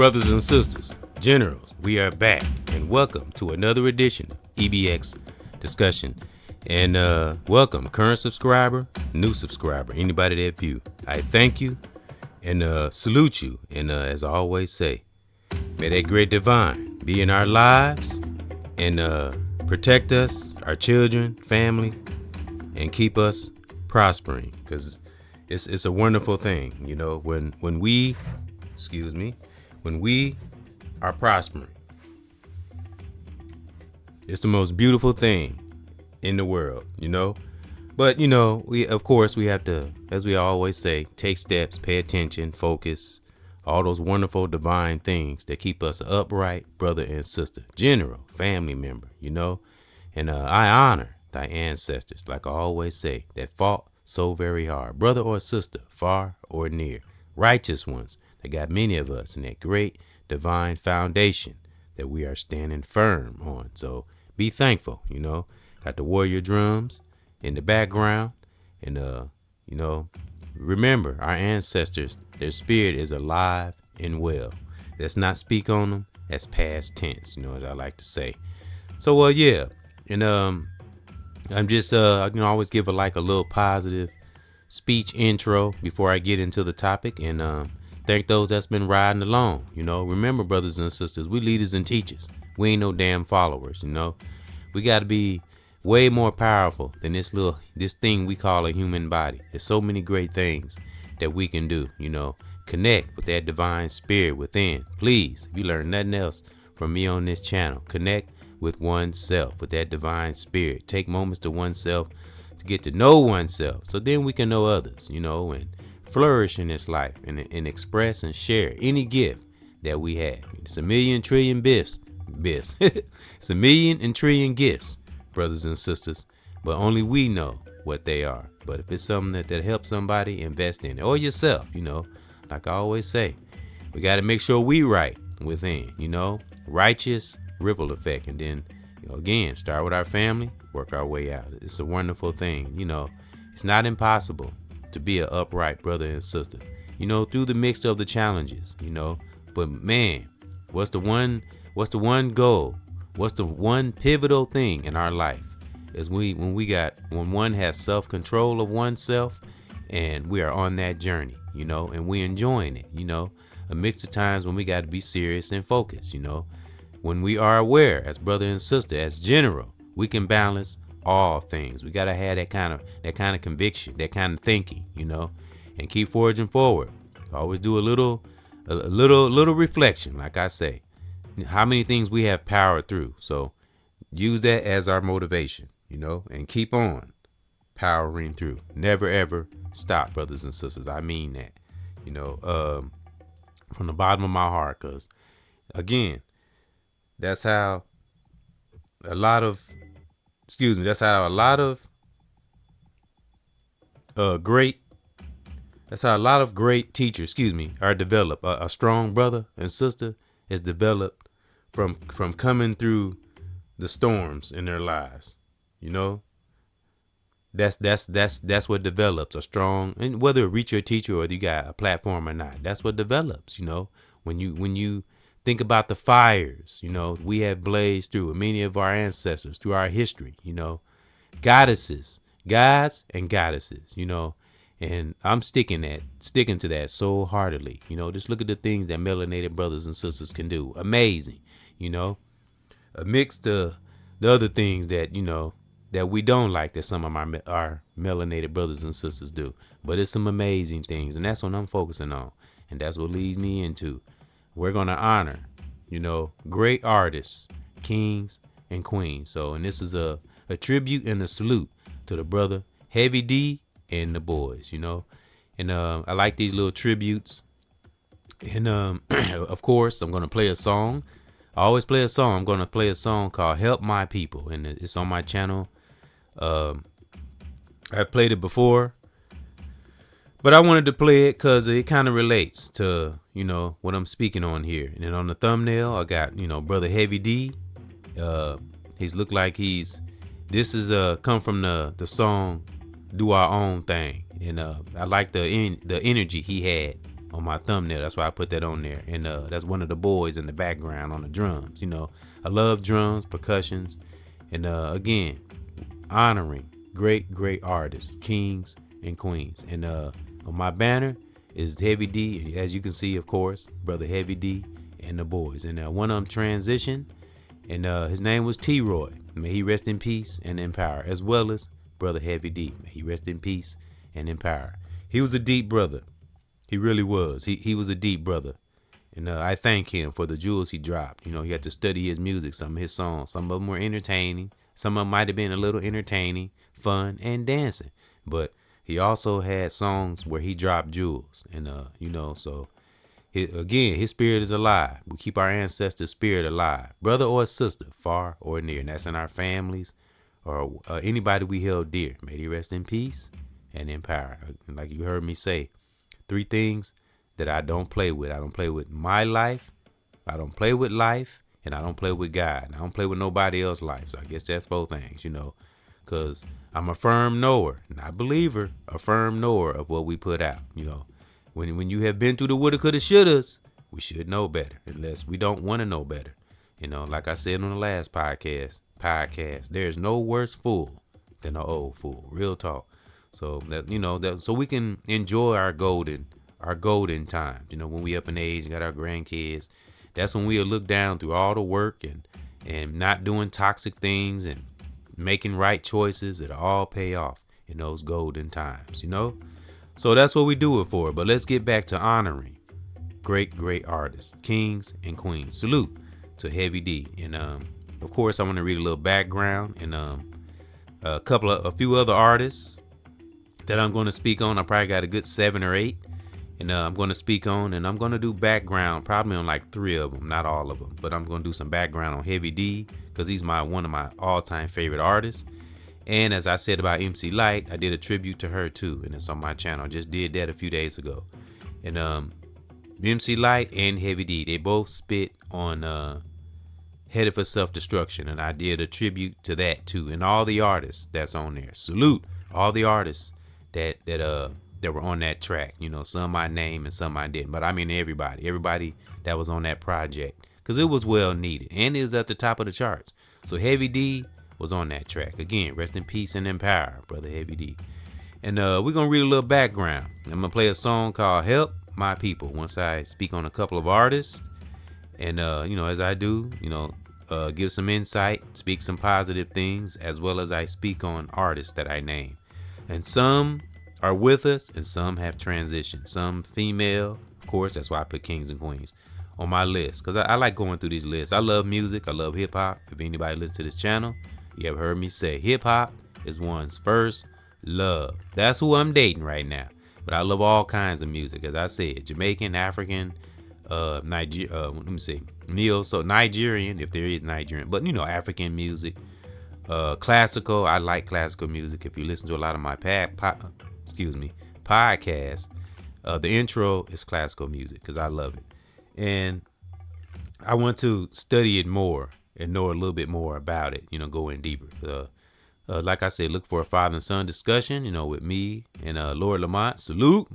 Brothers and sisters, generals, we are back and welcome to another edition of EBX discussion. And welcome current subscriber, new subscriber, anybody that view. I thank you and salute you. And as I always say, may that great divine be in our lives and protect us, our children, family, and keep us prospering, because it's a wonderful thing, you know, when we are prospering. It's the most beautiful thing in the world, you know. But you know, we have to, as we always say, take steps, pay attention, focus, all those wonderful divine things that keep us upright, brother and sister, general, family member, you know. And I honor thy ancestors, like I always say, that fought so very hard, brother or sister, far or near, righteous ones that got many of us in that great divine foundation that we are standing firm on. So be thankful, you know. Got the warrior drums in the background, and you know, remember our ancestors, their spirit is alive and well. Let's not speak on them. That's past tense, you know, as I like to say. So yeah, and I'm just I can always give a little positive speech intro before I get into the topic, and thank those that's been riding along. You know, remember, brothers and sisters, we leaders and teachers. We ain't no damn followers, you know. We got to be way more powerful than this thing we call a human body. There's so many great things that we can do, you know. Connect with that divine spirit within. Please, if you learn nothing else from me on this channel, connect with oneself, with that divine spirit. Take moments to oneself to get to know oneself, so then we can know others, you know, and flourish in this life and express and share any gift that we have. It's a million trillion biffs. It's a million and trillion gifts, brothers and sisters, but only we know what they are. But if it's something that helps somebody, invest in it, or yourself, you know, like I always say, we got to make sure we right within, you know, righteous ripple effect. And then, you know, again, start with our family, work our way out. It's a wonderful thing. You know, it's not impossible to be an upright brother and sister, you know, through the mix of the challenges, you know. But man, what's the one goal? What's the one pivotal thing in our life is when one has self-control of oneself, and we are on that journey, you know, and we enjoying it, you know, a mix of times when we got to be serious and focused, you know. When we are aware as brother and sister, as general, we can balance all things. We got to have that kind of conviction, that kind of thinking, you know, and keep forging forward. Always do a little reflection, like I say, how many things we have powered through. So use that as our motivation, you know, and keep on powering through. Never ever stop, brothers and sisters. I mean that, you know, from the bottom of my heart, because again, that's how a lot of great teachers, are developed. A strong brother and sister is developed from coming through the storms in their lives. You know, that's what develops a strong, and whether it reach your teacher or whether you got a platform or not, that's what develops, you know, when you think about the fires, you know, we have blazed through, many of our ancestors through our history, you know, gods and goddesses, you know, and I'm sticking to that so heartedly, you know. Just look at the things that melanated brothers and sisters can do. Amazing, you know, amidst the other things that, you know, that we don't like that some of our melanated brothers and sisters do, but it's some amazing things, and that's what I'm focusing on, and that's what leads me into. We're going to honor, you know, great artists, kings and queens. So, and this is a tribute and a salute to the brother Heavy D and the boys, you know. And I like these little tributes. And of course, I'm going to play a song. I always play a song. I'm going to play a song called Help My People, and it's on my channel. I've played it before, but I wanted to play it because it kind of relates to, you know, what I'm speaking on here. And then on the thumbnail, I got, you know, brother Heavy D. He's looked like this is come from the song Do Our Own Thing. And I like the energy he had on my thumbnail. That's why I put that on there. And that's one of the boys in the background on the drums. I love drums, percussions, and again, honoring great artists, kings and queens. And on my banner is Heavy D, as you can see, of course, brother Heavy D and the boys. And one of them transitioned, and his name was T-Roy. May he rest in peace and in power, as well as brother Heavy D. May he rest in peace and in power. He was a deep brother. He really was. He was a deep brother. And I thank him for the jewels he dropped. He had to study his music, some of his songs. Some of them were entertaining. Some of them might have been a little entertaining, fun, and dancing. But he also had songs where he dropped jewels. And, so his spirit is alive. We keep our ancestors' spirit alive, brother or sister, far or near. And that's in our families or anybody we held dear. May they rest in peace and in power. Like you heard me say, 3 things that I don't play with. I don't play with my life. I don't play with life. And I don't play with God. And I don't play with nobody else's life. So I guess that's 4 things, because I'm a firm knower, not believer, a firm knower of what we put out. When you have been through the woulda, coulda, shouldas, we should know better, unless we don't want to know better. Like I said on the last podcast, there's no worse fool than an old fool. Real talk. So that so we can enjoy our golden times. When we up in age and got our grandkids, that's when we'll look down through all the work and not doing toxic things and making right choices. It'll all pay off in those golden times. So that's what we do it for. But let's get back to honoring great artists, kings and queens. Salute to Heavy D. And of course, I want to read a little background and a few other artists that I'm going to speak on. I probably got a good 7 or 8, and I'm going to speak on, and I'm going to do background probably on like 3 of them, not all of them, but I'm going to do some background on Heavy D because he's one of my all-time favorite artists. And as I said about MC Lyte, I did a tribute to her too, and it's on my channel. I just did that a few days ago. And MC Lyte and Heavy D, they both spit on Headed for Self-Destruction, and I did a tribute to that too, and all the artists that's on there. Salute all the artists that were on that track. Some I named and some I didn't, but I mean everybody that was on that project, because it was well needed and it was at the top of the charts. So Heavy D was on that track. Again, rest in peace and in power, brother Heavy D. And we're gonna read a little background. I'm gonna play a song called Help My People once I speak on a couple of artists, and as I do, give some insight, speak some positive things, as well as I speak on artists that I name. And some are with us and some have transitioned. Some female, of course, that's why I put kings and queens on my list, because I like going through these lists. I love music. I love hip hop. If anybody listens to this channel, you have heard me say hip hop is one's first love. That's who I'm dating right now. But I love all kinds of music. As I said, Jamaican, African, Nigerian, if there is Nigerian, but African music, classical. I like classical music. If you listen to a lot of my podcasts, the intro is classical music because I love it, and I want to study it more and know a little bit more about it. Going deeper. Like I said, look for a father and son discussion. With me and Lord Lamont. Salute.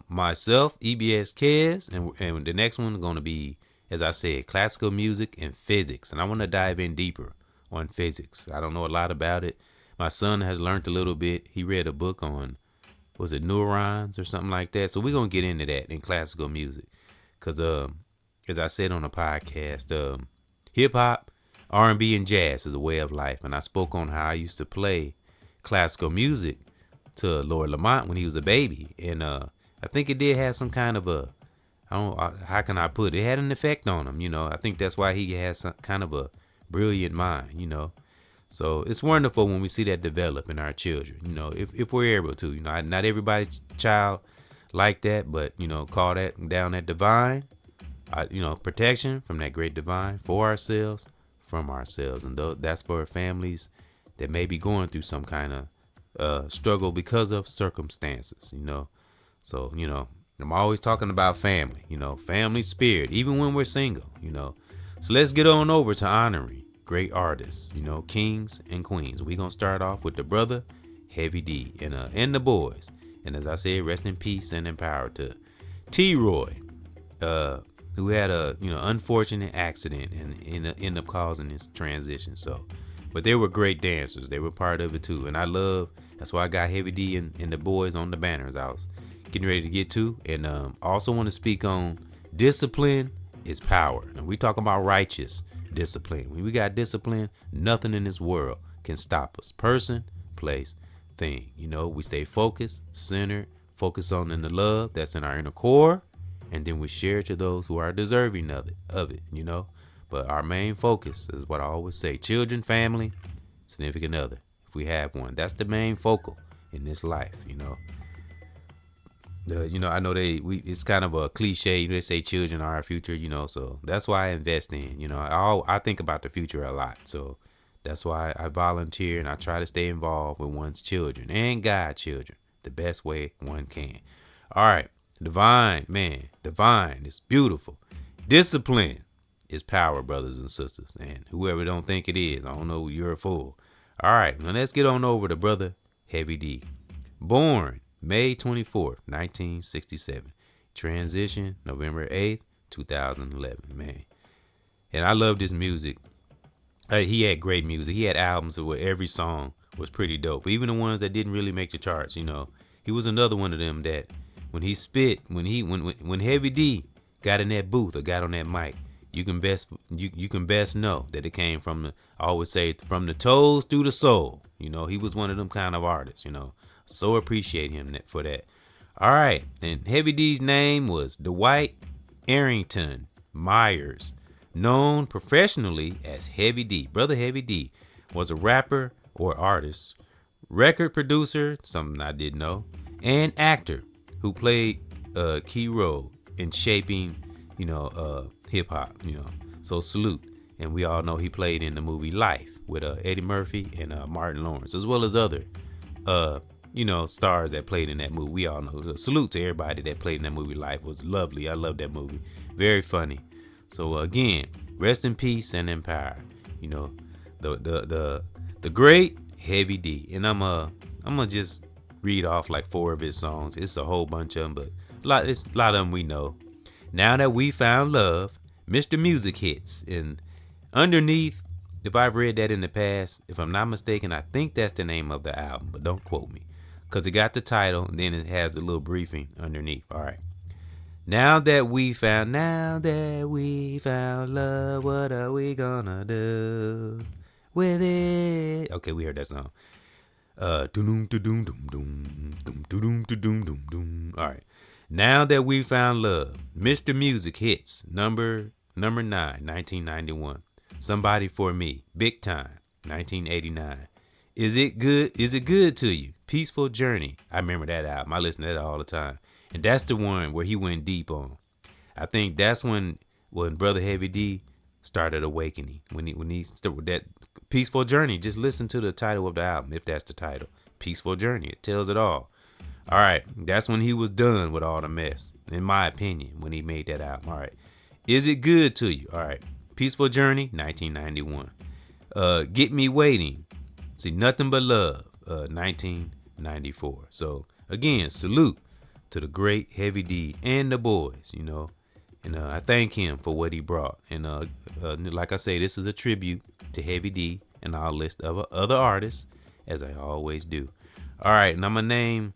Myself, EBXCARES, and the next one is going to be, as I said, classical music and physics, and I want to dive in deeper on physics. I don't know a lot about it. My son has learned a little bit. He read a book on, was it neurons or something like that? So we're going to get into that in classical music, because as I said on the podcast, hip hop, R&B, and jazz is a way of life, and I spoke on how I used to play classical music to Lord Lamont when he was a baby, and I think it did have some kind of a, how can I put it? It had an effect on him. I think that's why he has some kind of a brilliant mind. So it's wonderful when we see that develop in our children. If we're able to. Not everybody's child like that, but call that down that divine, protection from that great divine for ourselves, from ourselves, and that's for families that may be going through some kind of struggle because of circumstances. So I'm always talking about family, family spirit, even when we're single. So let's get on over to honoring great artists, kings and queens. We're gonna start off with the brother Heavy D and the boys, and as I said, rest in peace and in power to T-Roy, who had a unfortunate accident and ended up causing this transition. So, but they were great dancers. They were part of it too, and that's why I got Heavy D and the boys on the banners. I was getting ready to get to, and also want to speak on discipline is power. And we talking about righteous discipline. When we got discipline, nothing in this world can stop us. Person, place, thing. We stay focused, centered, focus on in the love that's in our inner core, and then we share to those who are deserving of it. But our main focus is what I always say: children, family, significant other, if we have one. That's the main focal in this life. I know it's kind of a cliche. They say children are our future. So that's why I invest in. I think about the future a lot. So that's why I volunteer and I try to stay involved with one's children and guide children the best way one can. All right. Divine, man. Divine. It's beautiful. Discipline is power, brothers and sisters. And whoever don't think it is, I don't know, you're a fool. All right. Now let's get on over to Brother Heavy D. Born May 24th, 1967. Transition November 8th, 2011. Man. And I love this music. He had great music. He had albums where every song was pretty dope. Even the ones that didn't really make the charts, He was another one of them that when he spit, when Heavy D got in that booth or got on that mic, you can best know that it came from I always say, from the toes through the soul. He was one of them kind of artists, So appreciate him for that. All right. And Heavy D's name was Dwight Arrington Myers, known professionally as Heavy D. Brother Heavy D was a rapper or artist, record producer, something I didn't know, and actor who played a key role in shaping, hip hop, So salute. And we all know he played in the movie Life with Eddie Murphy and Martin Lawrence, as well as other stars that played in that movie. We all know. So salute to everybody that played in that movie Life. It was lovely. I love that movie. Very funny. So again, rest in peace and in power. The great Heavy D. And I'm gonna just read off like 4 of his songs. It's a whole bunch of them, but a lot of them we know. Now that we found love, Mr. Music Hits. And underneath, if I've read that in the past, if I'm not mistaken, I think that's the name of the album, but don't quote me, because it got the title and then it has a little briefing underneath. All right. Now that we found love, what are we gonna do with it? Okay, we heard that song. All right. Now that we found love, Mr. Music Hits, number 9, 1991. Somebody for Me, Big Time, 1989. Is it good to you? Peaceful Journey. I remember that album. I listen to that all the time. And that's the one where he went deep on. I think that's when Brother Heavy D started awakening. When he started with that Peaceful Journey. Just listen to the title of the album, if that's the title. Peaceful Journey. It tells it all. All right. That's when he was done with all the mess, in my opinion, when he made that album. All right. Is it good to you? All right. Peaceful Journey, 1991. Get Me Waiting. See, Nothing But Love, 1994. So again, salute to the great Heavy D and the boys, and I thank him for what he brought. And like I say, this is a tribute to Heavy D and our list of other artists, as I always do. All right, and I'm gonna name.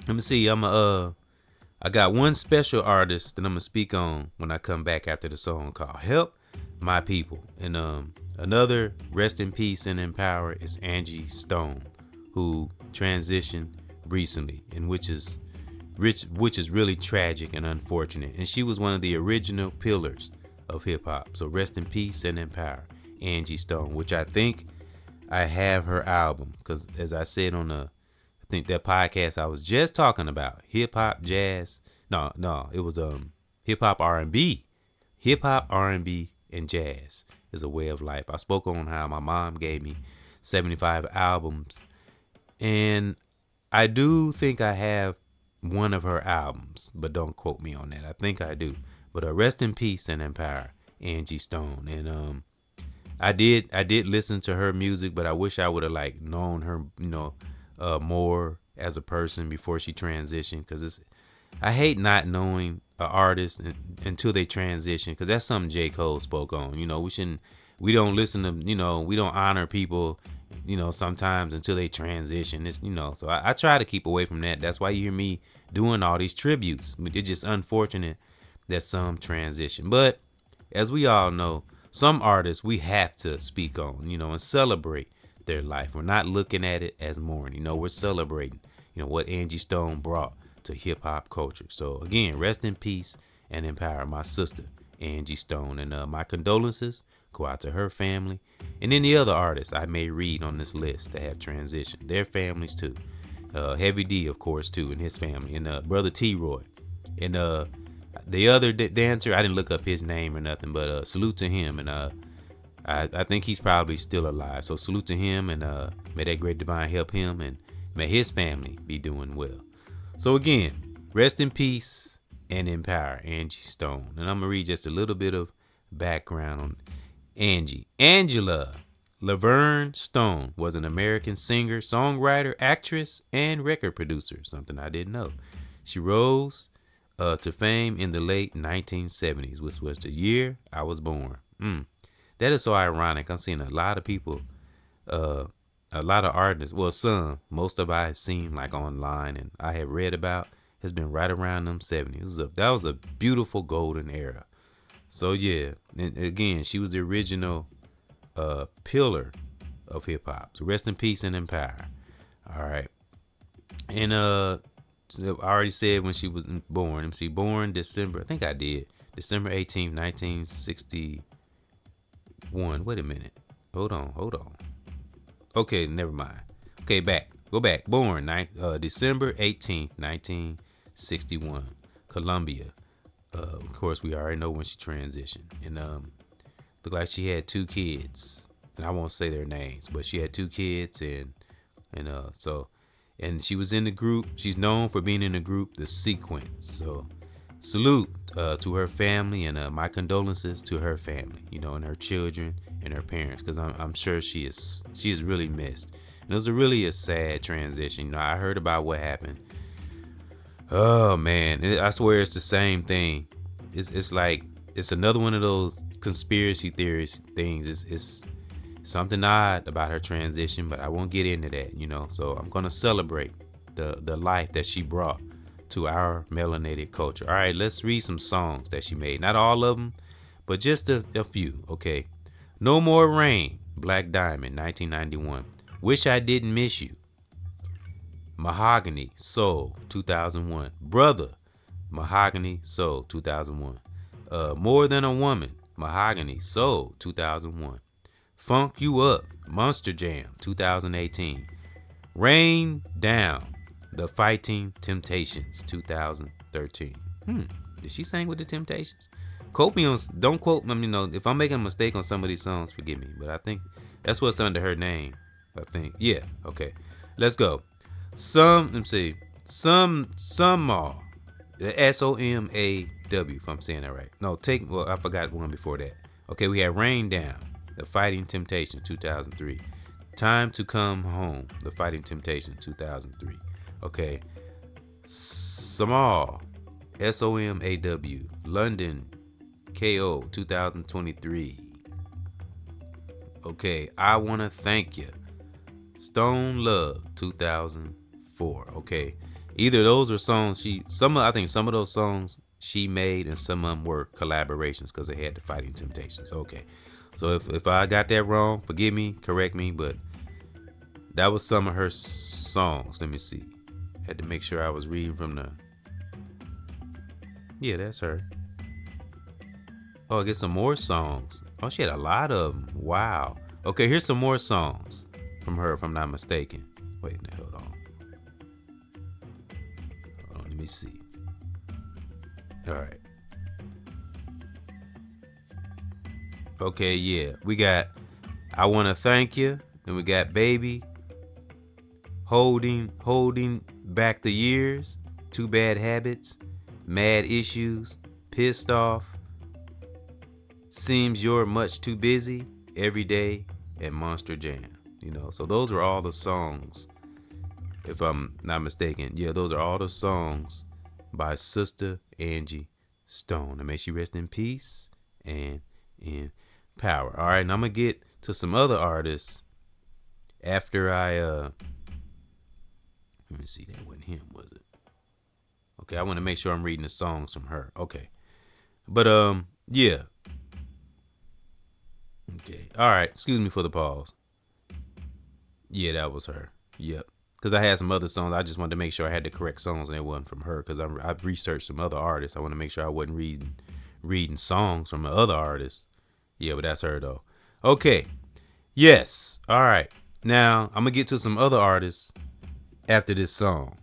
Let me see. I got one special artist that I'm gonna speak on when I come back after the song called "Help My People." And another rest in peace and in power is Angie Stone, who transitioned recently, and which is really tragic and unfortunate. And she was one of the original pillars of hip hop. So rest in peace and in power, Angie Stone, which I think I have her album, because as I said on I think that podcast I was just talking about, hip hop, jazz. No, it was hip hop R&B. Hip hop, R&B, and jazz is a way of life. I spoke on how my mom gave me 75 albums, and I do think I have one of her albums, but don't quote me on that. I think I do. But rest in peace and in power, Angie Stone. And I did listen to her music, but I wish I would have known her, more as a person before she transitioned, because I hate not knowing an artist until they transition, because that's something J. Cole spoke on. We don't listen to, we don't honor people, sometimes until they transition. So I try to keep away from that. That's why you hear me doing all these tributes. It's just unfortunate that some transition. But as we all know, some artists we have to speak on, and celebrate their life. We're not looking at it as mourning. We're celebrating, what Angie Stone brought to hip hop culture. So again, rest in peace and in power, my sister Angie Stone, and my condolences go out to her family and any other artists I may read on this list that have transitioned, their families too. Heavy D, of course, too, and his family, and brother T. Roy, and the other dancer. I didn't look up his name or nothing, but salute to him, and I think he's probably still alive. So salute to him, and may that great divine help him, and may his family be doing well. So again, rest in peace and in power, Angie Stone. And I'm gonna read just a little bit of background on Angie. Angela Laverne Stone was an American singer, songwriter, actress, and record producer, something I didn't know. She rose to fame in the late 1970s, which was the year I was born. That is so ironic. I'm seeing a lot of people, a lot of artists, well, most of I have seen like online and I have read about, has been right around them 70s. That was a beautiful golden era. So yeah, and again, she was the original pillar of hip hop. So rest in peace and in power. All right. And I already said when she was born. MC born December, I think I did. December 18th, 1961. Wait a minute. Hold on. Okay, never mind. Okay, go back. Born December 18th, 1961. Columbia. Of course, we already know when she transitioned. And looked like she had 2 kids. And I won't say their names, but she had 2 kids, and she was in the group. She's known for being in the group The Sequence. So salute to her family, and my condolences to her family, and her children and her parents, because I'm sure she is really missed. And it was really a sad transition. I heard about what happened. Oh man, I swear it's the same thing. It's like it's another one of those conspiracy theories things. It's something odd about her transition, but I won't get into that. So I'm gonna celebrate the life that she brought to our melanated culture. All right, let's read some songs that she made. Not all of them, but just a few. Okay, No More Rain, Black Diamond, 1991. Wish I Didn't Miss You, Mahogany Soul, 2001. Brother, Mahogany Soul, 2001. More Than a Woman, Mahogany Soul, 2001. Funk You Up, Monster Jam, 2018. Rain Down, The Fighting Temptations, 2013. Did she sing with the Temptations? Don't quote me. If I'm making a mistake on some of these songs, forgive me. But I think that's what's under her name. I think. Yeah. Okay. Let's go. Some. Let me see. Some. The SOMAW. If I'm saying that right. No. I forgot one before that. Okay. We had Rain Down, The Fighting Temptation, 2003. Time to Come Home, The Fighting Temptation, 2003. Okay. Samal. SOMAW. London. KO, 2023. Okay. I Wanna Thank You. Stone Love, 2004. Okay. Either those are songs I think some of those songs she made, and some of them were collaborations because they had The Fighting Temptations. Okay. So if I got that wrong, forgive me, correct me, but that was some of her songs. Let me see. Had to make sure I was reading from the... Yeah, that's her. Oh, I get some more songs. Oh, she had a lot of them. Wow. Okay, here's some more songs from her, if I'm not mistaken. Wait, hold on. Let me see. All right. Okay, yeah. We got I Wanna Thank You. Then we got Baby. Holding Back the Years. Too Bad Habits. Mad Issues. Pissed Off. Seems You're Much Too Busy. Every Day. And Monster Jam. So those are all the songs, if I'm not mistaken. Yeah, those are all the songs by Sister Angie Stone. And may she rest in peace and in power. All right, and I'm gonna get to some other artists after I let me see, that wasn't him, was it? Okay, I want to make sure I'm reading the songs from her. Okay. But yeah. Okay. All right. Excuse me for the pause. Yeah, that was her. Yep. Because I had some other songs. I just wanted to make sure I had the correct songs and it wasn't from her. Because I've researched some other artists. I want to make sure I wasn't reading songs from the other artists. Yeah, but that's her though. Okay. Yes. All right. Now I'm gonna get to some other artists after this song.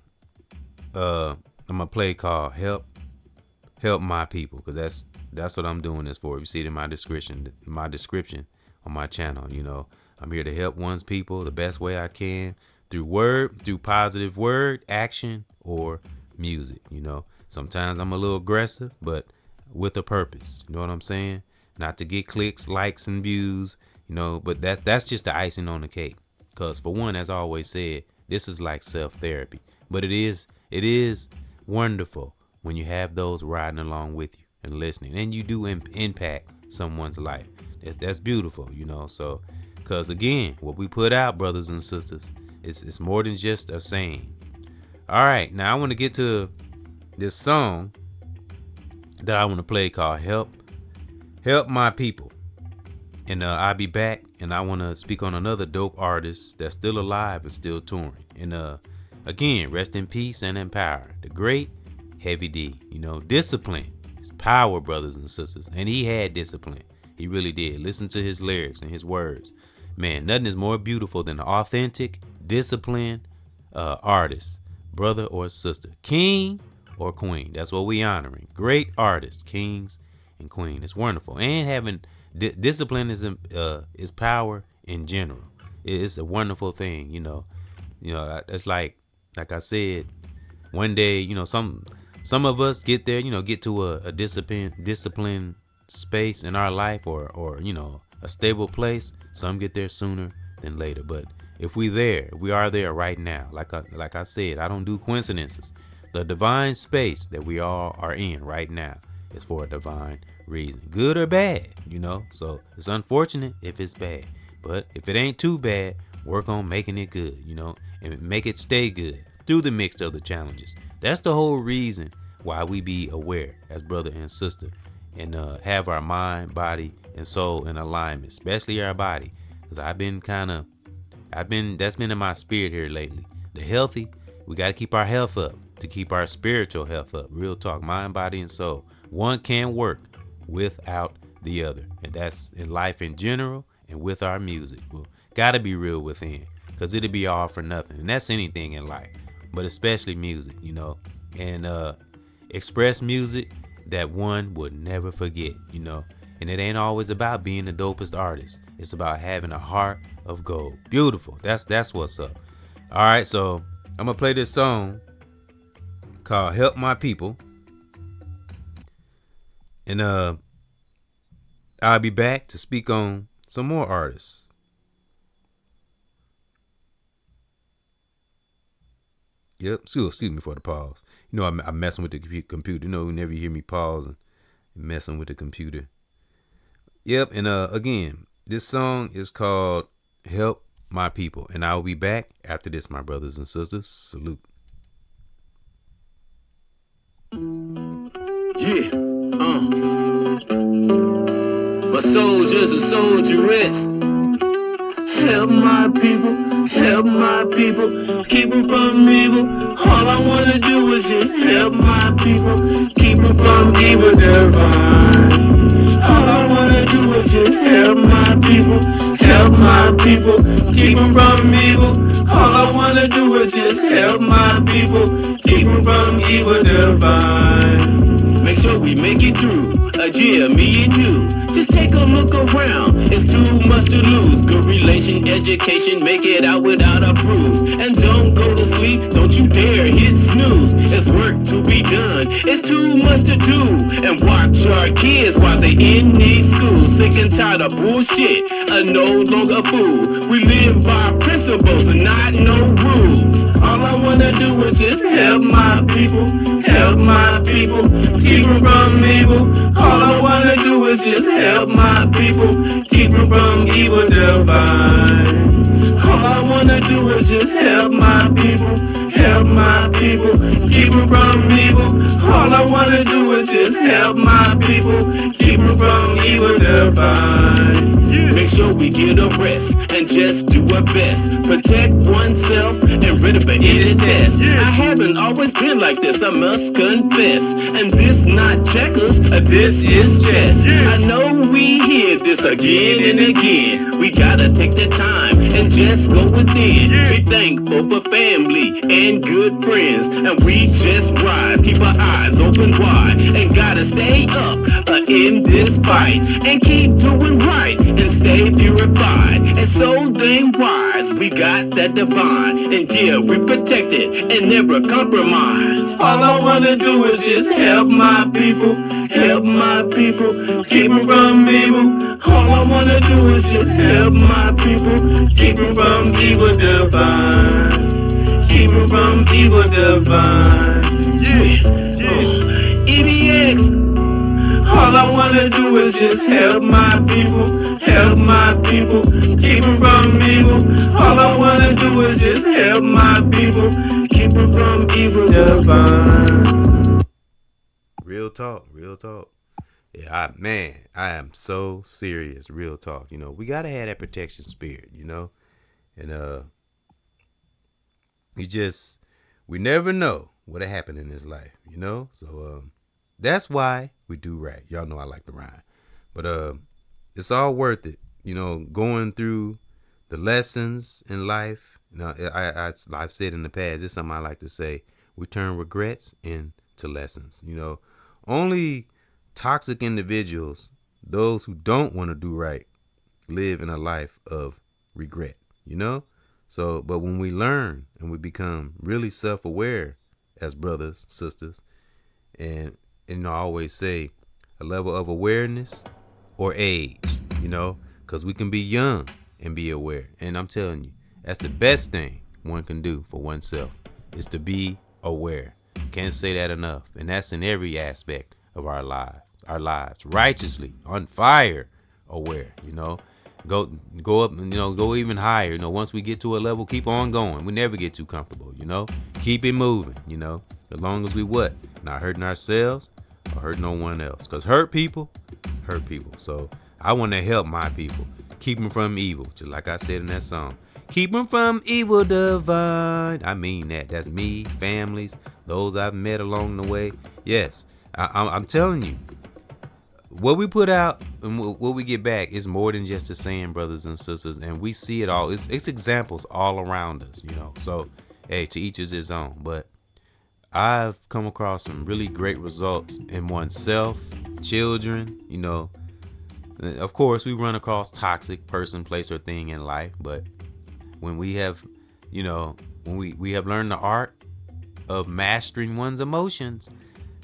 I'm gonna play called "Help My People" because that's what I'm doing this for. You see it in my description on my channel. You know, I'm here to help one's people the best way I can through positive word, action, or music. You know, sometimes I'm a little aggressive, but with a purpose. You know what I'm saying? Not to get clicks, likes, and views. You know, but that's just the icing on the cake. Cause for one, as I always said, this is like self-therapy. But it is wonderful when you have those riding along with you and listening, and you do impact someone's life. That's beautiful, you know. So, cause again, what we put out, brothers and sisters, it's more than just a saying. All right, now I want to get to this song that I want to play called "Help My People," and I'll be back, and I want to speak on another dope artist that's still alive and still touring. And again, rest in peace and in power, the great Heavy D. You know, discipline is power, brothers and sisters, and he had discipline. He really did. Listen to his lyrics and his words. Man, nothing is more beautiful than an authentic, disciplined artist, brother or sister, king or queen. That's what we honoring. Great artists, kings and queen. It's wonderful. And having discipline is power in general. It's a wonderful thing, you know. You know, it's like I said, one day, you know, some of us get there, you know, get to a disciplined space in our life, or you know, a stable place. Some get there sooner than later. But if we are there right now, like I said, I don't do coincidences. The divine space that we all are in right now is for a divine reason, good or bad, you know. So it's unfortunate if it's bad, but if it ain't too bad, work on making it good, you know, and make it stay good through the mix of the challenges. That's the whole reason why we be aware as brother and sister, and have our mind, body, and soul in alignment, especially our body, because that's been in my spirit here lately. The healthy, we got to keep our health up to keep our spiritual health up. Real talk, mind, body, and soul. One can't work without the other, and that's in life in general and with our music. Well, gotta be real within, because it'll be all for nothing, and that's anything in life, but especially music, you know. And express music that one would never forget, you know. And it ain't always about being the dopest artist. It's about having a heart of gold. Beautiful. That's what's up. All right, so I'm gonna play this song called "Help My People," and I'll be back to speak on some more artists. Yep. Excuse me for the pause. You know, I'm messing with the computer. You know, whenever you hear me pause and messing with the computer. Yep. And again, this song is called "Help My People," and I will be back after this, my brothers and sisters. Salute. Yeah. My soldiers and soldierettes. Help my people, keep them from evil. All I wanna do is just help my people, keep them from evil divine. All I wanna do is just help my people, keep them from evil. All I wanna do is just help my people, keep them from evil divine. Make sure we make it through a year, me and you. Just take a look around, it's too much to lose. Good relation, education, make it out without a bruise. And don't go to sleep, don't you dare hit snooze. There's work to be done, it's too much to do. And watch our kids while they in these schools. Sick and tired of bullshit, no longer fool. We live by principles and not no rules. All I wanna do is just help my people, my people, keep them from evil. All I wanna do is just help my people, keep them from evil divine. All I wanna do is just help my people, keep them from evil. All I wanna do is just help my people, keep them from evil divine. Make sure we get a rest and just do our best. Protect oneself and ready for any test. I haven't always been like this, I must confess. And this not checkers, this is chess. I know we hear this again and again. We gotta take the time and just go within. Be thankful for family and good friends. And we just rise, keep our eyes open wide. And gotta stay up in this fight. And keep doing right and stay purified. And so dang wise, we got that divine. And yeah, we protect it and never compromise. All I wanna do is just help my people, keep them from evil. All I wanna do is just help my people, keep them from evil divine. Keep them from evil divine. EBX. All I wanna do is just help my people, keep them from evil. All I wanna do is just help my people, keep them from evil divine. Real talk. Yeah, I am so serious. Real talk. You know, we gotta have that protection spirit. You know, and we never know what'll happen in this life. You know, so that's why we do right. Y'all know I like to rhyme, but it's all worth it. You know, going through the lessons in life. You know, I've said in the past. This is something I like to say. We turn regrets into lessons. You know, only toxic individuals, those who don't want to do right, live in a life of regret. You know, so but when we learn and we become really self-aware as brothers, sisters, and you know, I always say a level of awareness or age, you know, because we can be young and be aware. And I'm telling you, that's the best thing one can do for oneself is to be aware. Can't say that enough. And that's in every aspect of our lives, righteously, on fire, aware, you know, go up, you know, go even higher. You know, once we get to a level, keep on going. We never get too comfortable, you know, keep it moving, you know, as long as we not hurting ourselves or hurt no one else, because hurt people. So I want to help my people, keep them from evil, just like I said in that song. Keep them from evil divine. I mean that. That's me, families, those I've met along the way. Yes, I'm telling you, what we put out and what we get back is more than just a saying, brothers and sisters, and we see it all. It's examples all around us, you know. So, hey, to each is his own, but I've come across some really great results in oneself, children, you know. Of course, we run across toxic person, place, or thing in life, but when we have, you know, when we have learned the art of mastering one's emotions,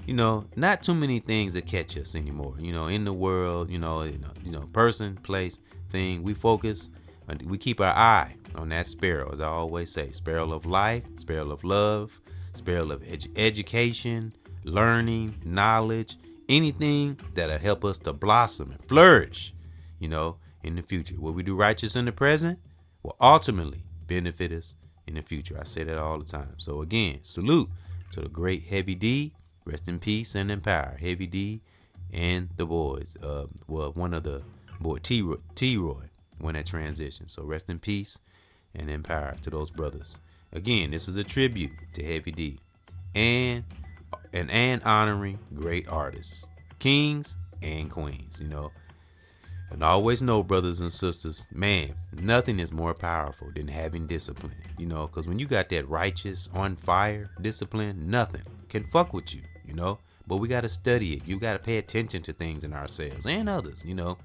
you know, not too many things that catch us anymore. You know, in the world, you know, person, place, thing. We focus, we keep our eye on that sparrow, as I always say, sparrow of life, sparrow of love, sparrow of education, learning, knowledge, anything that'll help us to blossom and flourish, you know, in the future. What we do righteous in the present will ultimately benefit us in the future. I say that all the time. So again, salute to the great Heavy D. Rest in peace and in power. Heavy D and the boys. One of the boy T-Roy when that transition. So rest in peace and in power to those brothers. Again, this is a tribute to Heavy D and honoring great artists, kings and queens, you know. And always know, brothers and sisters, man, nothing is more powerful than having discipline, you know, because when you got that righteous, on fire discipline, nothing can fuck with you, you know. But we got to study it. You got to pay attention to things in ourselves and others, you know.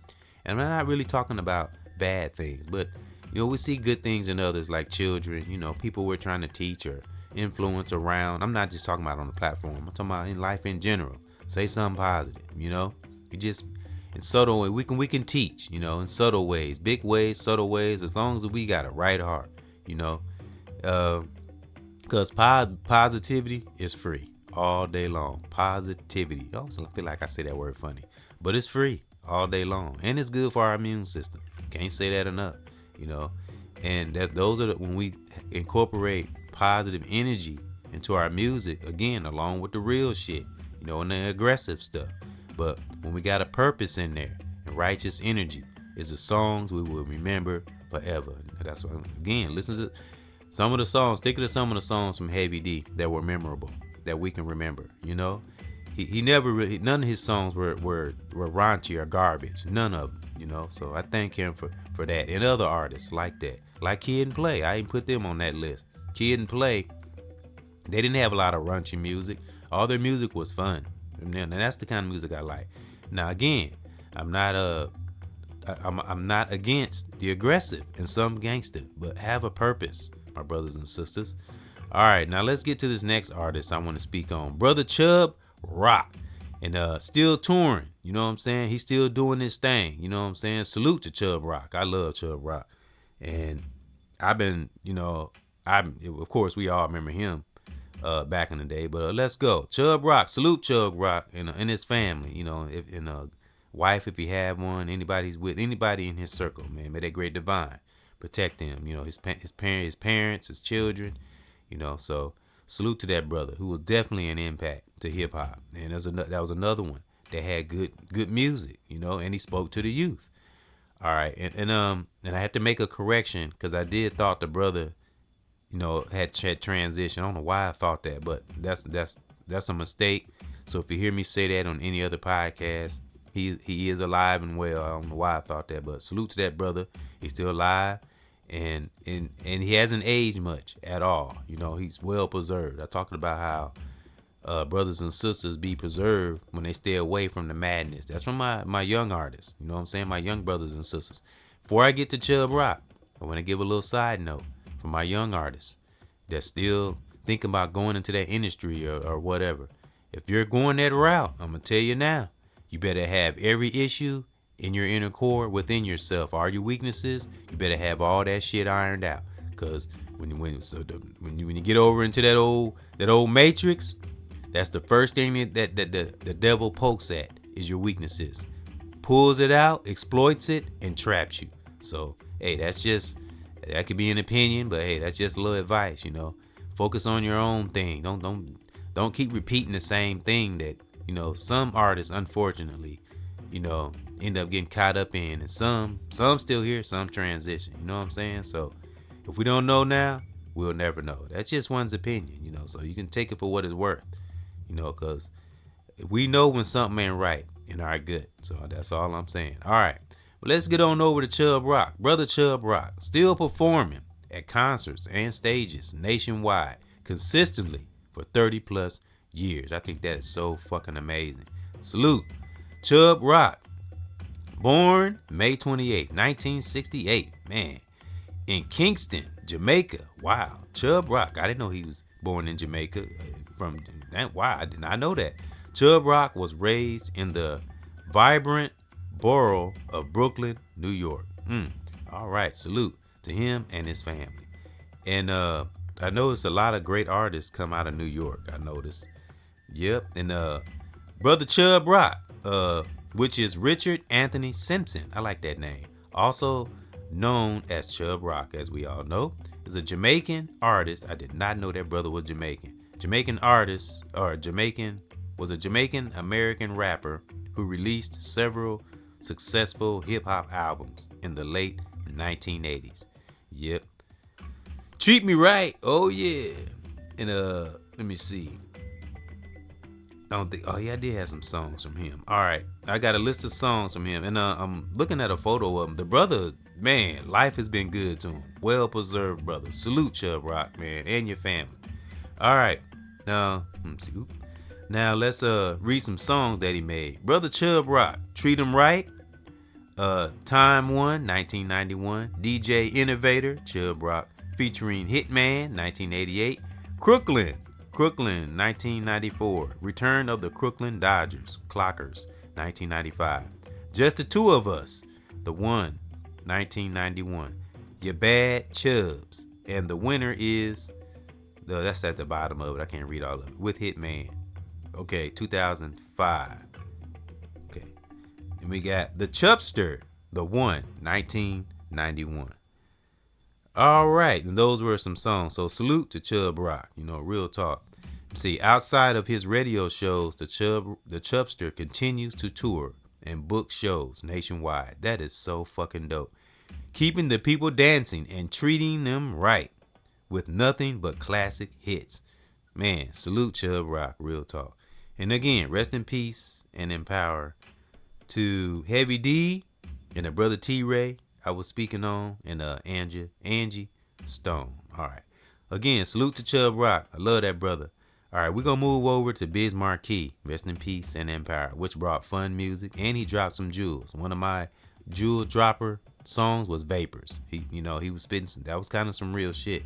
And I'm not really talking about bad things, but, you know, we see good things in others, like children, you know, people we're trying to teach or influence around. I'm not just talking about on the platform. I'm talking about in life in general. Say something positive, you know. You just, in subtle way, we can teach, you know, in subtle ways, big ways, subtle ways, as long as we got a right heart, you know. Because positivity is free. all day long. Positivity. I also feel like I say that word funny, but it's free all day long, and it's good for our immune system. Can't say that enough, you know. And those are when we incorporate positive energy into our music, again, along with the real shit, you know, and the aggressive stuff. But when we got a purpose in there and righteous energy, is the songs we will remember forever. That's what, again, listen to some of the songs. Think of some of the songs from Heavy D that were memorable, that we can remember. You know, he never really, none of his songs were raunchy or garbage. None of them. You know, so I thank him for that, and other artists like that, like Kid and Play. I ain't put them on that list. Kid and Play, they didn't have a lot of raunchy music. All their music was fun, and that's the kind of music I like. Now again, I'm not against the aggressive and some gangster, but have a purpose, my brothers and sisters. All right, now let's get to this next artist I want to speak on. Brother Chubb Rock, and still touring. You know what I'm saying? He's still doing this thing. You know what I'm saying? Salute to Chubb Rock. I love Chubb Rock, and I've been, you know, of course we all remember him back in the day. But let's go, Chubb Rock. Salute Chubb Rock and his family. You know, wife, if he have one, anybody in his circle, man, may that great divine protect him. You know, his parents, his children. You know, so salute to that brother who was definitely an impact to hip hop. And that was another one that had good music. You know, and he spoke to the youth. All right, and I had to make a correction because I did thought the brother, you know, had transition. I don't know why I thought that, but that's a mistake. So if you hear me say that on any other podcast, he is alive and well. I don't know why I thought that, but salute to that brother. He's still alive, and he hasn't aged much at all. You know, he's well preserved. I talked about how brothers and sisters be preserved when they stay away from the madness. That's from my young artists. You know what I'm saying? My young brothers and sisters. Before I get to Chubb Rock, I want to give a little side note for my young artists that still thinking about going into that industry or whatever. If you're going that route, I'm going to tell you now, you better have every issue in your inner core within yourself. All your weaknesses, you better have all that shit ironed out. Because when you get over into that old matrix, that's the first thing that the devil pokes at is your weaknesses. Pulls it out, exploits it, and traps you. So, hey, that could be an opinion, but hey, that's just a little advice, you know. Focus on your own thing. Don't keep repeating the same thing that, you know, some artists, unfortunately, you know, end up getting caught up in, and some still here, some transition. You know what I'm saying? So if we don't know now, we'll never know. That's just one's opinion, you know, so you can take it for what it's worth, you know, because we know when something ain't right in our gut. So that's all I'm saying. All right, but let's get on over to Chubb Rock. Brother Chubb Rock, still performing at concerts and stages nationwide consistently for 30 plus years. I think that is so fucking amazing. Salute. Chubb Rock, born May 28, 1968, man, in Kingston, Jamaica. Wow. Chubb Rock, I didn't know he was born in Jamaica. Wow, I did not know that. Chubb Rock was raised in the vibrant borough of Brooklyn, New York. All right, salute to him and his family. And I noticed a lot of great artists come out of New York. I noticed. Yep. And Brother Chubb Rock, which is Richard Anthony Simpson. I like that name. Also known as Chubb Rock, as we all know, is a Jamaican artist. I did not know that brother was Jamaican. Jamaican artist, was a Jamaican American rapper who released several successful hip hop albums in the late 1980s. Yep. Treat Me Right. Oh yeah. And let me see. I don't think. Oh yeah, I did have some songs from him. All right, I got a list of songs from him, and I'm looking at a photo of him. The brother, man, life has been good to him. Well preserved brother. Salute Chubb Rock, man, and your family. All right, now let's see. Now let's read some songs that he made. Brother Chubb Rock, Treat 'Em Right. Time One, 1991. DJ Innovator, Chubb Rock, featuring Hitman, 1988. Crooklyn, 1994. Return of the Crooklyn Dodgers, Clockers, 1995. Just the Two of Us, The One, 1991. You Bad Chubbs, and the winner is, that's at the bottom of it, I can't read all of it, with Hitman, Okay, 2005. Okay. And we got The Chubster, The One, 1991. All right, and those were some songs. So salute to Chub Rock, real talk. See, outside of his radio shows, the Chubster continues to tour and book shows nationwide. That is so fucking dope. Keeping the people dancing and treating them right with nothing but classic hits. Man, salute Chub Rock, real talk. And again, rest in peace and in power to Heavy D and the brother T-Ray I was speaking on, and Angie Stone. All right. Again, salute to Chub Rock. I love that brother. All right, we're going to move over to Biz Markie, rest in peace and in power, which brought fun music, and he dropped some jewels. One of my jewel dropper songs was Vapors. He was spitting, that was kind of some real shit.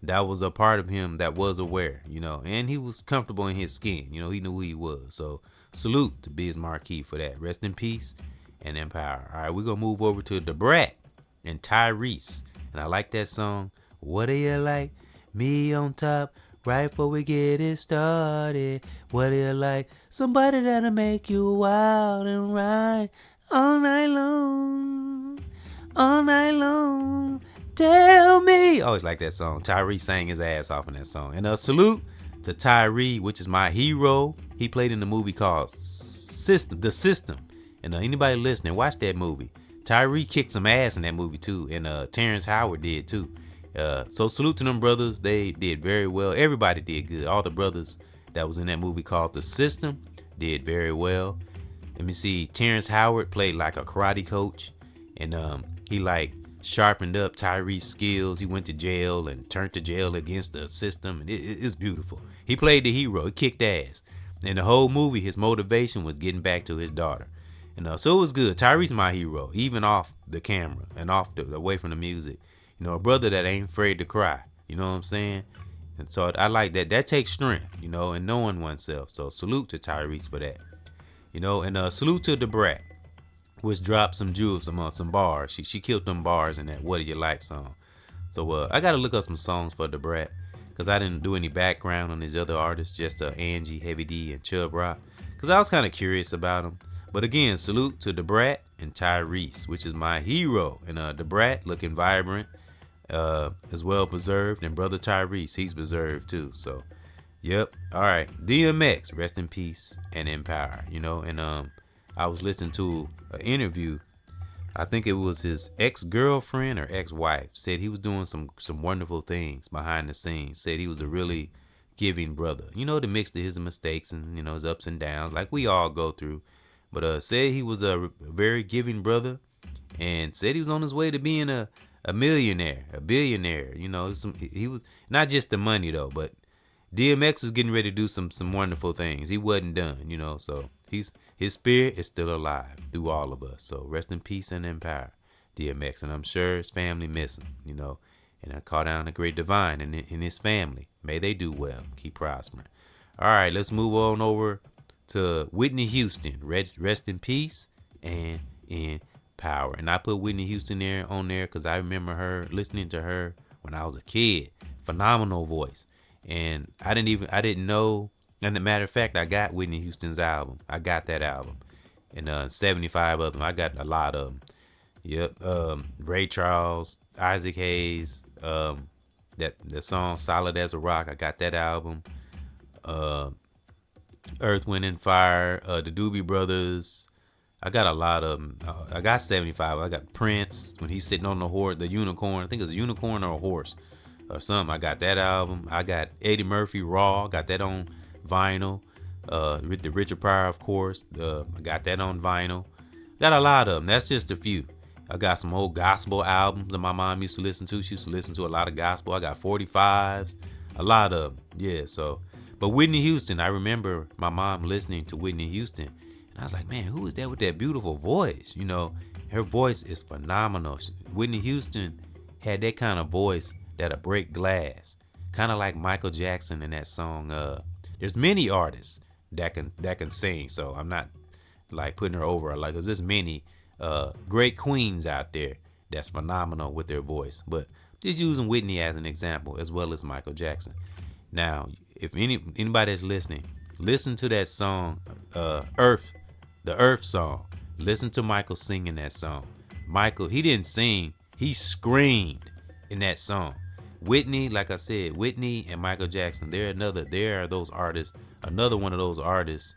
That was a part of him that was aware, and he was comfortable in his skin. He knew who he was. So salute to Biz Markie for that. Rest in peace and in power. All right, we're going to move over to Da Brat and Tyrese. And I like that song. What do you like? Me on top. Right before we get it started, what do you like? Somebody that'll make you wild and right all night long, all night long. Tell me. Always like that song. Tyree sang his ass off in that song. And a salute to Tyree, which is my hero. He played in the movie called The System. And anybody listening, watch that movie. Tyree kicked some ass in that movie too, and Terrence Howard did too. So salute to them brothers. They did very well. Everybody did good. All the brothers that was in that movie called The System did very well. Let me see. Terrence Howard played like a karate coach, and he like sharpened up Tyree's skills. He went to jail and turned to jail against the system, and it's beautiful. He played the hero. He kicked ass. And the whole movie, his motivation was getting back to his daughter. So it was good. Tyree's my hero, even off the camera and away from the music. A brother that ain't afraid to cry. You know what I'm saying? And so I like that. That takes strength, and knowing oneself. So salute to Tyrese for that. And salute to Da Brat, which dropped some jewels, some bars. She killed them bars in that What Do You Like song. So I got to look up some songs for Da Brat, because I didn't do any background on these other artists, just Angie, Heavy D, and Chub Rock, because I was kind of curious about them. But again, salute to Da Brat and Tyrese, which is my hero. And Da Brat looking vibrant, as well preserved, and brother Tyrese, he's preserved too. So yep. All right, DMX, rest in peace and in power. And I was listening to an interview. I think it was his ex-girlfriend or ex-wife said he was doing some wonderful things behind the scenes. Said he was a really giving brother, the mix of his mistakes and his ups and downs like we all go through. But said he was a very giving brother, and said he was on his way to being a millionaire, a billionaire. He was not just the money though, but DMX was getting ready to do some wonderful things. He wasn't done, so his spirit is still alive through all of us. So rest in peace and in power, DMX. And I'm sure his family miss him, and I call down the great divine and his family. May they do well, keep prospering. All right, let's move on over to Whitney Houston. Rest in peace and in power. And I put Whitney Houston on there because I remember listening to her when I was a kid. Phenomenal voice. And I didn't know. And as a matter of fact, I got Whitney Houston's album. I got that album. And 75 of them. I got a lot of them. Yep. Ray Charles, Isaac Hayes, the song Solid as a Rock. I got that album. Earth, Wind and Fire, the Doobie Brothers. I got a lot of them. I got 75. I got Prince when he's sitting on the horse, the unicorn. I think it's a unicorn or a horse or something. I got that album. I got Eddie Murphy Raw. Got that on vinyl. With the Richard Pryor, of course. I got that on vinyl. Got a lot of them. That's just a few. I got some old gospel albums that my mom used to listen to. She used to listen to a lot of gospel. I got 45s. A lot of them. Yeah, so. But Whitney Houston, I remember my mom listening to Whitney Houston. And I was like, man, who is that with that beautiful voice? Her voice is phenomenal. Whitney Houston had that kind of voice that'll break glass. Kind of like Michael Jackson in that song. There's many artists that can sing. So I'm not like putting her over. Like there's many great queens out there that's phenomenal with their voice. But just using Whitney as an example, as well as Michael Jackson. Now, if anybody that's listening, Listen to that song, Earth, the Earth song. Listen to Michael singing that song. Michael, he didn't sing, he screamed in that song. Whitney, like I said, Whitney and Michael Jackson, there are those artists, another one of those artists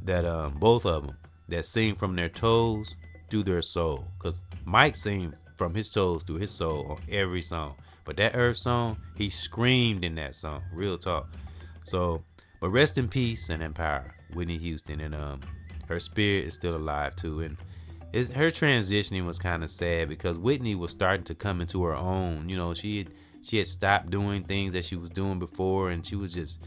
that both of them that sing from their toes through their soul. Cause Mike sing from his toes through his soul on every song. But that Earth song, he screamed in that song. Real talk. So, but rest in peace and in power, Whitney Houston, and her spirit is still alive too. And her transitioning was kind of sad because Whitney was starting to come into her own. You know, she had stopped doing things that she was doing before, and she was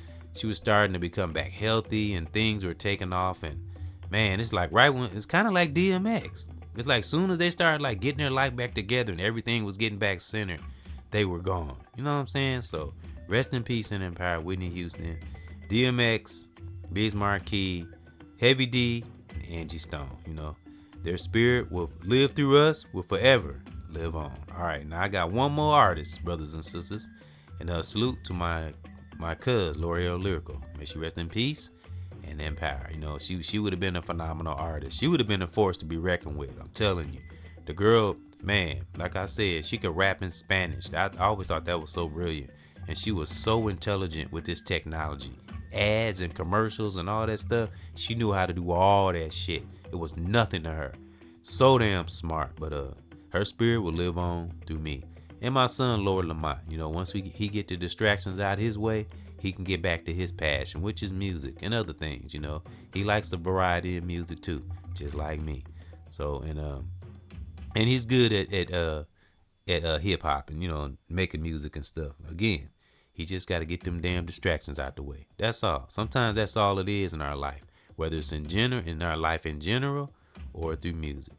starting to become back healthy, and things were taking off. And man, it's like right when it's kind of like DMX. It's like soon as they started like getting their life back together and everything was getting back centered, they were gone. You know what I'm saying? So rest in peace and in power, Whitney Houston, DMX, Biz Markie, Heavy D, and Angie Stone. You know, their spirit will live through us, will forever live on. All right, now I got one more artist, brothers and sisters, and a salute to my cuz L'Oreal Lyrical. May she rest in peace and in power. You know, she would have been a phenomenal artist. She would have been a force to be reckoned with. I'm telling you, the girl, man, like I said, she could rap in Spanish. I always thought that was so brilliant, and she was so intelligent with this technology, ads and commercials and all that stuff. She knew how to do all that shit. It was nothing to her. So damn smart. But her spirit will live on through me and my son Lord Lamont. You know, once he get the distractions out his way, he can get back to his passion, which is music and other things. You know, he likes the variety of music too, just like me. So and he's good at hip hop and, you know, making music and stuff. Again, he just got to get them damn distractions out the way. That's all. Sometimes that's all it is in our life, whether it's in our life in general or through music.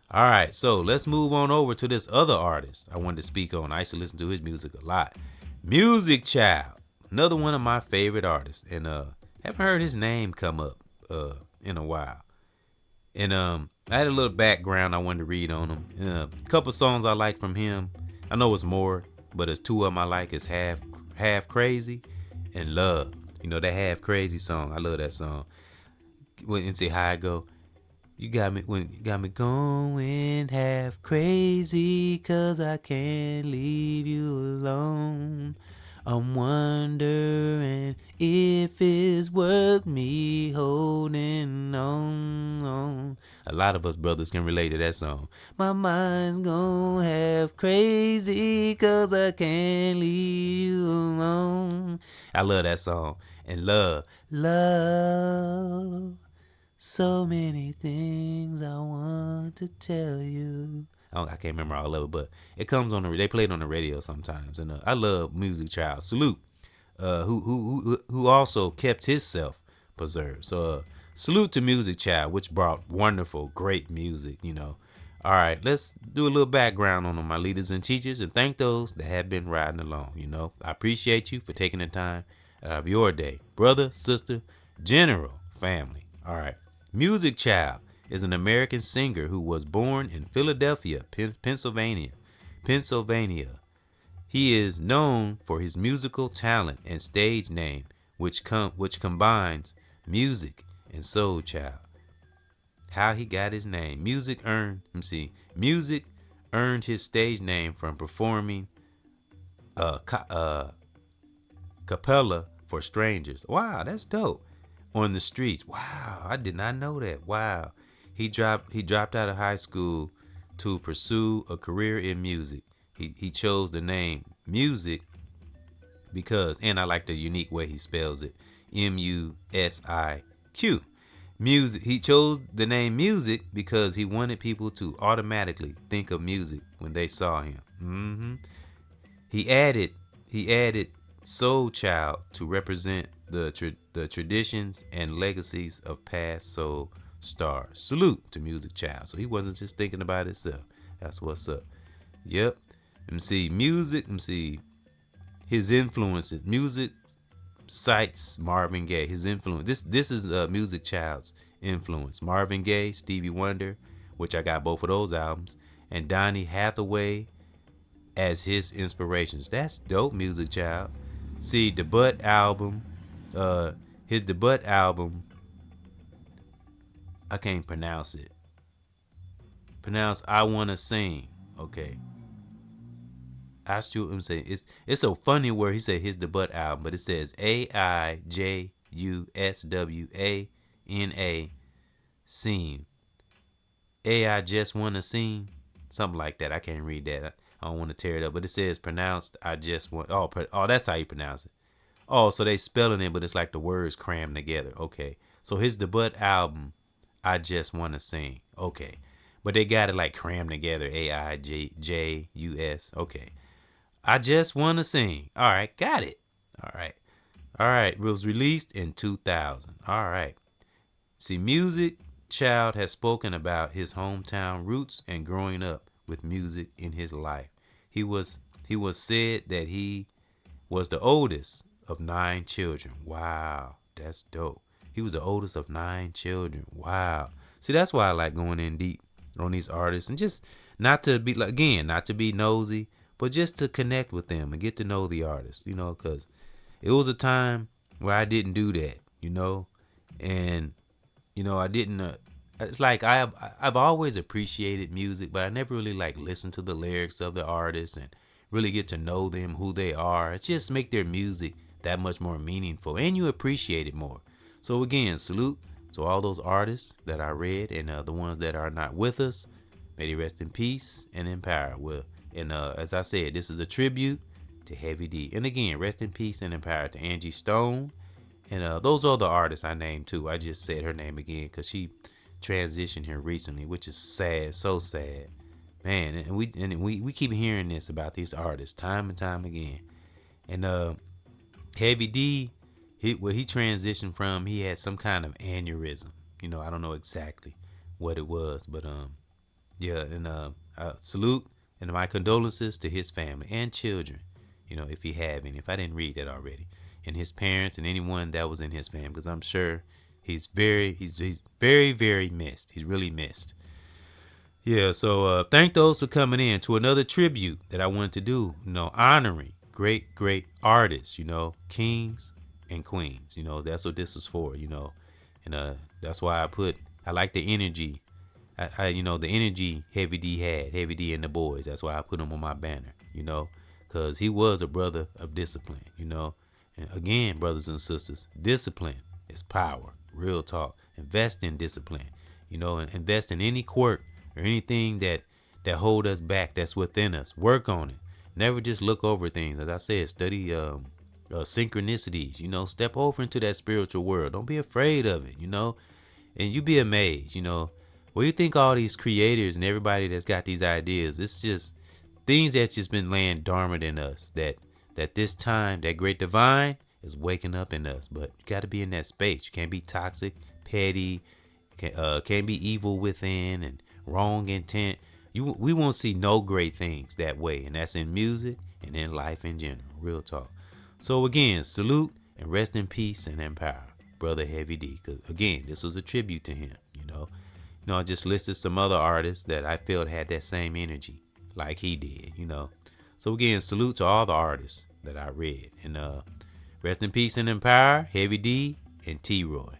All right, so let's move on over to this other artist I wanted to speak on. I used to listen to his music a lot. Music Child, another one of my favorite artists, and haven't heard his name come up in a while. And I had a little background I wanted to read on him. And a couple songs I like from him. I know it's more, but it's two of them I like. It's Half Crazy and Love. You know, that Half Crazy song. I love that song. And see how I go. You got me going half crazy, 'cause I can't leave you alone. I'm wondering if it's worth me holding on. A lot of us brothers can relate to that song. My mind's gone half crazy, 'cause I can't leave you alone. I love that song. And Love. So many things I want to tell you. I can't remember all of it, but it comes on they play it on the radio sometimes. And I love Music Child. Salute, who also kept himself preserved. So salute to Music Child, which brought wonderful, great music. You know. All right, let's do a little background on them, my leaders and teachers, and thank those that have been riding along. You know, I appreciate you for taking the time out of your day, brother, sister, general, family. All right. Music Child is an American singer who was born in Philadelphia, Pennsylvania. He is known for his musical talent and stage name, which combines music and soul child. How he got his name? Music earned his stage name from performing cappella for strangers. Wow, that's dope. On the streets. Wow, I did not know that. Wow. He dropped out of high school to pursue a career in music. He chose the name Music because, and I like the unique way he spells it, M-U-S-I-Q. Music. He chose the name Music because he wanted people to automatically think of music when they saw him. He added Soul Child to represent the traditions and legacies of past soul stars. Salute to Music Child. So he wasn't just thinking about himself. That's what's up. Yep. His influences. Music cites Marvin Gaye. His influence. This is Music Child's influence. Marvin Gaye, Stevie Wonder, which I got both of those albums, and Donny Hathaway as his inspirations. That's dope, Music Child. See, the Butt album, His debut album, I can't pronounce it. Pronounce I Wanna Sing. Okay. I still am saying it's so funny where he said his debut album, but it says AIJUSWANA Sing. I just wanna sing. Something like that. I can't read that. I don't want to tear it up, but it says pronounced I just want. Oh, that's how you pronounce it. Oh, so they spelling it, but it's like the words crammed together. Okay. So his debut album, I Just Wanna Sing. Okay. But they got it like crammed together. AIJUS. Okay. I Just Wanna Sing. All right. Got it. All right. All right. It was released in 2000. All right. See, Music Child has spoken about his hometown roots and growing up with music in his life. He was said that he was the oldest of 9 children. Wow, that's dope. He was the oldest of 9 children. Wow. See, that's why I like going in deep on these artists and just not to be like, again, not to be nosy, but just to connect with them and get to know the artist, because it was a time where I didn't do that, and I didn't. It's like I've always appreciated music, but I never really like listened to the lyrics of the artists and really get to know them, who they are. It's just make their music that much more meaningful, and you appreciate it more. So again, salute to all those artists that I read, and the ones that are not with us. May they rest in peace and in power. Well, and as I said, this is a tribute to Heavy D. And again, rest in peace and in power to Angie Stone. And those are the artists I named too. I just said her name again because she transitioned here recently, which is sad, so sad, man. And we keep hearing this about these artists time and time again. And Heavy D, what he transitioned from, he had some kind of aneurysm. I don't know exactly what it was, but yeah. And salute and my condolences to his family and children. If he have any, if I didn't read that already, and his parents and anyone that was in his family, because I'm sure he's very, very missed. He's really missed. Yeah, so thank those for coming in to another tribute that I wanted to do, honoring great artists, kings and queens. That's what this was for, and that's why I like the energy. The energy Heavy D had, Heavy D and the boys. That's why I put him on my banner, because he was a brother of discipline, And again, brothers and sisters, discipline is power. Real talk. Invest in discipline, and invest in any quirk or anything that hold us back, that's within us. Work on it. Never just look over things. As I said, study synchronicities. Step over into that spiritual world. Don't be afraid of it. And you be amazed. Well, you think all these creators and everybody that's got these ideas, it's just things that's just been laying dormant in us. That this time, that great divine is waking up in us. But you got to be in that space. You can't be toxic, petty, can't be evil within and wrong intent. We won't see no great things that way, and that's in music and in life in general. Real talk. So again, salute and rest in peace and in power, brother Heavy D. Because again, this was a tribute to him. I just listed some other artists that I felt had that same energy like he did. So again, salute to all the artists that I read, and rest in peace and in power, Heavy D and T-Roy.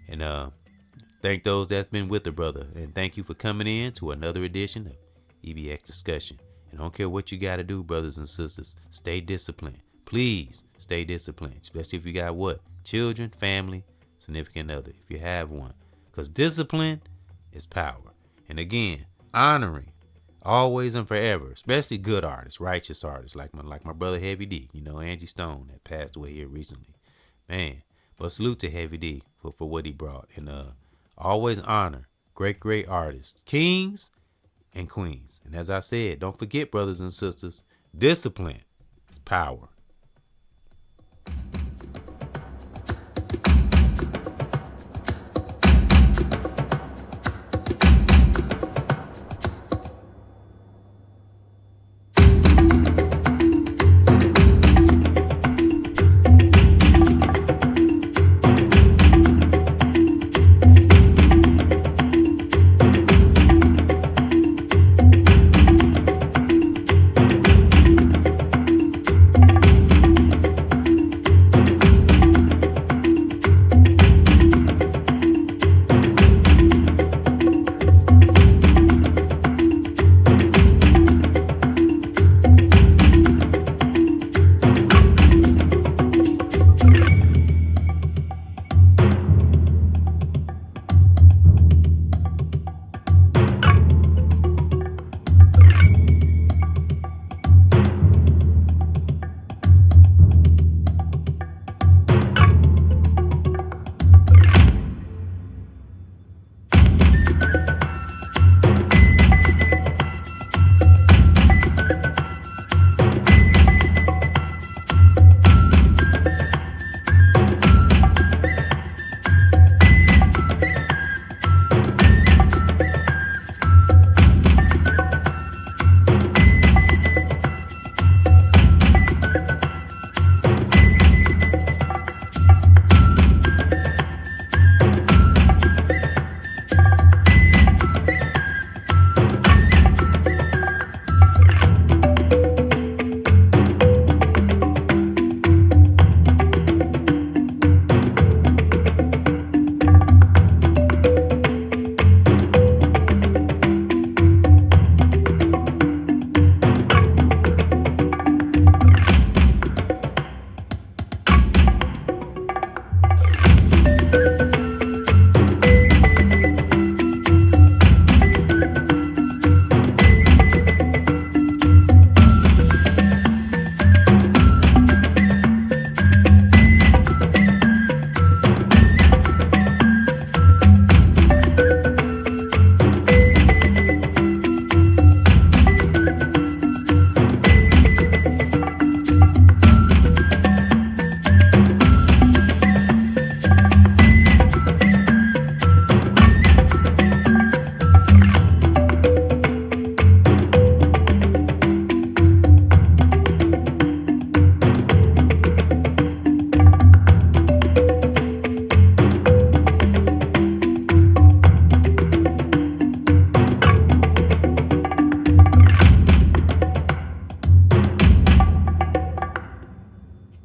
And thank those that's been with the brother, and thank you for coming in to another edition of EBX Discussion. And I don't care what you got to do, brothers and sisters, stay disciplined. Please stay disciplined, especially if you got children, family, significant other, if you have one, because discipline is power. And again, honoring always and forever, especially good artists, righteous artists like my brother Heavy D. Angie Stone that passed away here recently, man. But salute to Heavy D for what he brought, and always honor great artists, kings and queens. And as I said, don't forget, brothers and sisters, discipline is power.